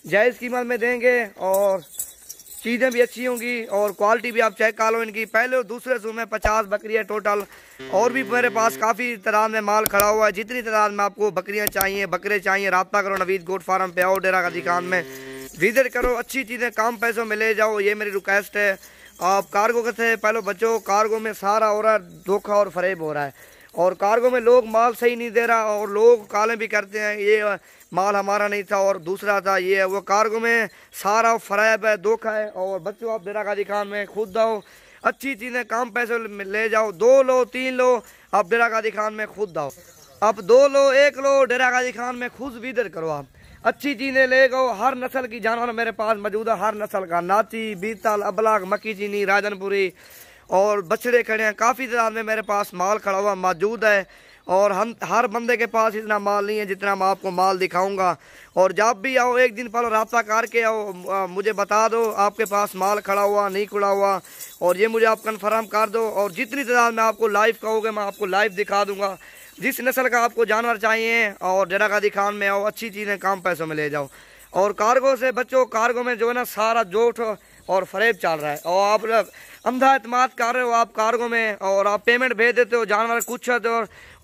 जायज़ कीमत में देंगे और चीज़ें भी अच्छी होंगी और क्वालिटी भी आप चेक कर लो इनकी। पहले और दूसरे सूर में 50 बकरी है टोटल, और भी मेरे पास काफ़ी तादाद में माल खड़ा हुआ है। जितनी तादाद में आपको बकरियां चाहिए, बकरे चाहिए, रब्ता करो नवीद गोट फार्म पे आओ, डेरा गाजी खान में विजिट करो, अच्छी चीज़ें कम पैसों में ले जाओ, ये मेरी रिक्वेस्ट है। आप कार्गो के से पहले बचो, कार्गो में सारा हो रहा है धोखा और फरेब हो रहा है, और कार्गो में लोग माल सही नहीं दे रहा और लोग काले भी करते हैं, ये माल हमारा नहीं था और दूसरा था, ये है वो। कार्गो में सारा फरेब है, धोखा है। और बच्चों आप डेरा गाजी खान में खुद आओ, अच्छी चीज़ें कम पैसों में ले जाओ, 2 लो 3 लो, आप डेरा गाजी खान में खुद आओ। आप 2 लो 1 लो, डेरा गाजी खान में खुद विजिट करो, आप अच्छी चीज़ें ले गो। हर नस्ल की जानवर मेरे पास मौजूद है, हर नस्ल का, नाची, बीतल, अबलाग, मक्की चीनी, राजनपुरी और बछड़े खड़े हैं। काफ़ी तादाद में मेरे पास माल खड़ा हुआ मौजूद है और हम हर बंदे के पास इतना माल नहीं है जितना मैं आपको माल दिखाऊंगा। और जब भी आओ एक दिन पहले रब्ता करके आओ, मुझे बता दो आपके पास माल खड़ा हुआ नहीं खुड़ा हुआ, और ये मुझे आप कन्फर्म कर दो। और जितनी तादाद में आपको लाइव कहोगे मैं आपको लाइव दिखा दूंगा। जिस नस्ल का आपको जानवर चाहिए और डेरा गाजी खान में आओ, अच्छी चीज़ें कम पैसों में ले जाओ। और कार्गो से बच्चों, कार्गो में जो है ना सारा जोट और फरेब चल रहा है, और आप अंधा एतमाद कर रहे हो आप कार्गो में, और आप पेमेंट भेज देते हो, जानवर कुछ है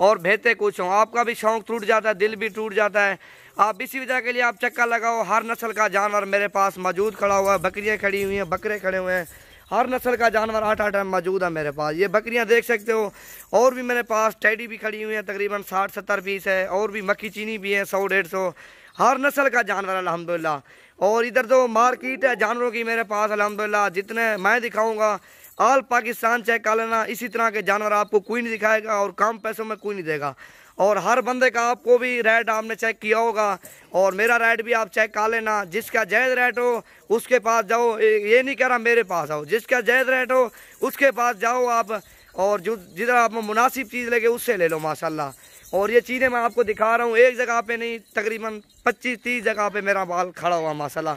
और भेजते कुछ हो, आपका भी शौक टूट जाता है, दिल भी टूट जाता है। आप इसी वजह के लिए आप चक्कर लगाओ, हर नस्ल का जानवर मेरे पास मौजूद खड़ा हुआ है, बकरियाँ खड़ी हुई हैं, बकरे खड़े हुए हैं, हर नस्ल का जानवर 8 मौजूद है मेरे पास। ये बकरियां देख सकते हो, और भी मेरे पास टैडी भी खड़ी हुई हैं, तकरीबन 60-70 पीस है, और भी मक्खी चीनी भी है 100-150, हर नस्ल का जानवर अल्हम्दुलिल्लाह। और इधर जो मार्केट है जानवरों की मेरे पास अल्हम्दुलिल्लाह, जितने मैं दिखाऊंगा ऑल पाकिस्तान चेक कर लेना, इसी तरह के जानवर आपको कोई नहीं दिखाएगा और कम पैसों में कोई नहीं देगा। और हर बंदे का आपको भी रेट आपने चेक किया होगा, और मेरा रेट भी आप चेक कर लेना। जिसका जायज़ रेट हो उसके पास जाओ, ये नहीं कह रहा मेरे पास आओ, जिसका जायज़ रेट हो उसके पास जाओ आप, और जो जिधर आप मुनासिब चीज़ लगे उससे ले लो माशाल्लाह। और ये चीज़ें मैं आपको दिखा रहा हूँ, एक जगह पे नहीं, तकरीबन 25-30 जगह पे मेरा माल खड़ा हुआ माशाल्लाह,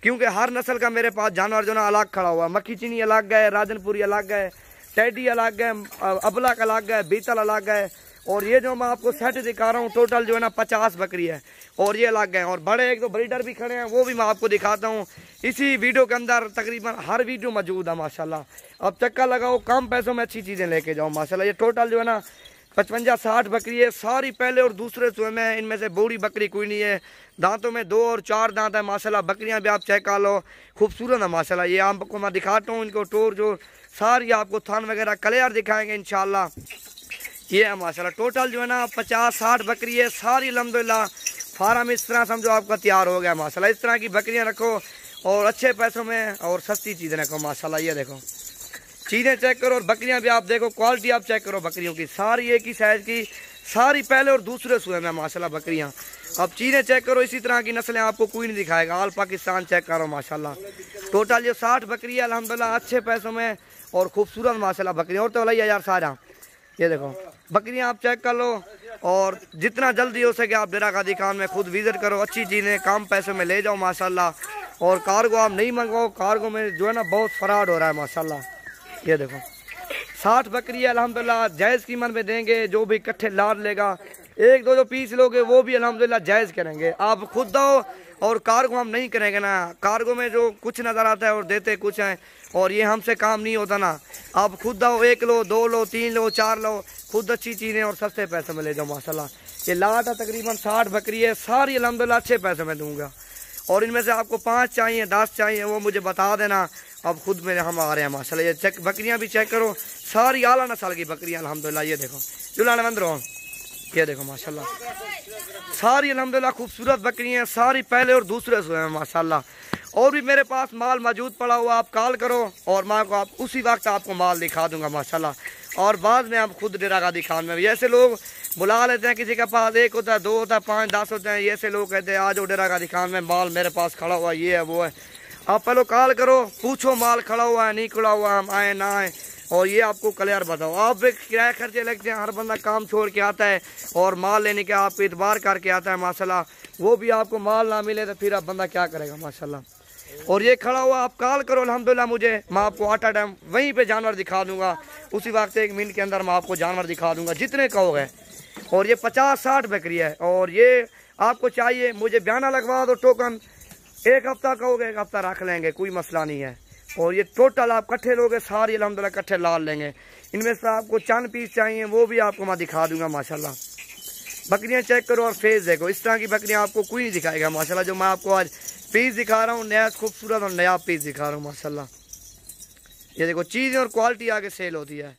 क्योंकि हर नस्ल का मेरे पास जानवर जो ना अलग खड़ा हुआ। मक्खी चीनी अलग है, राजनपुरी अलग है, टैडी अलग है, अबलाक अलग है, बीतल अलग है। और ये जो मैं आपको सेट दिखा रहा हूँ टोटल जो है ना 50 बकरी है, और ये अलग है। और बड़े एक दो ब्रीडर भी खड़े हैं, वो भी मैं आपको दिखाता हूँ इसी वीडियो के अंदर। तकरीबन हर वीडियो मौजूद है माशाल्लाह। अब चक्कर लगाओ, कम पैसों में अच्छी चीज़ें लेके जाओ माशाल्लाह। ये टोटल जो है ना 55-60 बकरी है, सारी पहले और दूसरे सुए में। इनमें से बूढ़ी बकरी कोई नहीं है, दांतों में 2 और 4 दांत है माशाल्लाह। बकरियां भी आप चेक कर लो, खूबसूरत है माशाल्लाह। ये आपको मैं दिखाता हूँ, इनको टोर जो सारी आपको थान वगैरह क्लियर दिखाएंगे इंशाल्लाह। ये है माशाल्लाह, टोटल जो है ना 50-60 बकरी है, सारी अल्हम्दुलिल्लाह। फार्म इस तरह समझो आपका तैयार हो गया माशाल्लाह। इस तरह की बकरियाँ रखो और अच्छे पैसों में और सस्ती चीज़ें रखो माशाल्लाह। ये देखो चीज़ें चेक करो, और बकरियां भी आप देखो, क्वालिटी आप चेक करो बकरियों की, सारी एक ही साइज़ की, सारी पहले और दूसरे सुए में माशाल्लाह बकरियां। अब चीज़ें चेक करो, इसी तरह की नस्लें आपको कोई नहीं दिखाएगा। ऑल पाकिस्तान चेक करो माशाल्लाह। टोटल ये 60 बकरी है अल्हम्दुलिल्लाह, अच्छे पैसों में और खूबसूरत माशाल्लाह बकरियाँ। और तो भैया यार सारा ये देखो बकरियाँ आप चेक कर लो, और जितना जल्दी हो सके आप डेरा गाजी खान में खुद विजिट करो, अच्छी चीज़ें कम पैसों में ले जाओ माशाल्लाह। और कार्गो आप नहीं मंगवाओ, कार्गो में जो है ना बहुत फ्रॉड हो रहा है माशाल्लाह। ये देखो 60 बकरी है अल्हम्दुलिल्लाह, जायज़ कीमत में देंगे। जो भी इकट्ठे लाद लेगा, 1-2 जो पीस लोगे वो भी अल्हम्दुलिल्लाह जायज़ करेंगे। आप खुद दो, और कार्गो हम नहीं करेंगे ना। कार्गो में जो कुछ नज़र आता है और देते कुछ हैं, और ये हमसे काम नहीं होता ना। आप खुद आओ, 1 लो 2 लो 3 लो 4 लो, खुद अच्छी चीज़ें और सस्ते पैसे में ले जाओ माशाल्लाह। ये लाट है तकरीबन 60 बकरी है, सारी अल्हम्दुलिल्लाह अच्छे पैसे में दूंगा। और इनमें से आपको 5 चाहिए 10 चाहिए वो मुझे बता देना, अब खुद में हम आ रहे हैं माशाल्लाह। ये चेक बकरियां भी चेक करो, सारी आला नस्ल की बकरियां अल्हम्दुलिल्लाह। ये देखो जुलान बंदरो, ये देखो माशाल्लाह, सारी अल्हम्दुलिल्लाह खूबसूरत बकरियां, सारी पहले और दूसरे सुए हैं माशाल्लाह। और भी मेरे पास माल मौजूद पड़ा हुआ, आप कॉल करो और मैं को आप उसी वक्त आपको माल दिखा दूंगा माशाल्लाह। और बाद में आप खुद डेरा गाजी खान में भी, ऐसे लोग बुला लेते हैं, किसी के पास 1 होता है 2 होता है 5 10 होते हैं, ऐसे लोग कहते हैं आ जाओ डेरा गाजी खान में, माल मेरे पास खड़ा हुआ, ये है वो है। आप पहले कॉल करो, पूछो माल खड़ा हुआ है नहीं खड़ा हुआ, हम आए ना आए, और ये आपको क्लियर बताओ। आप भी किराया खर्चे लगते हैं, हर बंदा काम छोड़ के आता है और माल लेने के आप इतबार करके आता है माशाल्लाह। वो भी आपको माल ना मिले तो फिर आप बंदा क्या करेगा माशाल्लाह। और ये खड़ा हुआ, आप कॉल करो अल्हम्दुलिल्लाह मुझे, मैं आपको आटा टाइम वहीं पे जानवर दिखा दूंगा, उसी वक्त 1 मिनट के अंदर मैं आपको जानवर दिखा दूंगा जितने कहोगे। और ये 50-60 बकरी है, और ये आपको चाहिए मुझे बयाना लगवा दो, टोकन एक हफ्ता कहोगे एक हफ्ता रख लेंगे, कोई मसला नहीं है। और ये टोटल आप कट्ठे लोगे सारी अल्हम्दुलिल्लाह कट्ठे लाल लेंगे। इनमें से आपको चंद पीस चाहिए वो भी आपको मैं दिखा दूंगा माशाल्लाह। बकरियां चेक करो और फेस देखो, इस तरह की बकरियां आपको कोई नहीं दिखाएगा माशाल्लाह। जो मैं आपको आज पीस दिखा रहा हूँ नया खूबसूरत और नया पीस दिखा रहा हूँ माशाल्लाह। ये देखो चीज़ें और क्वालिटी आगे सेल होती है।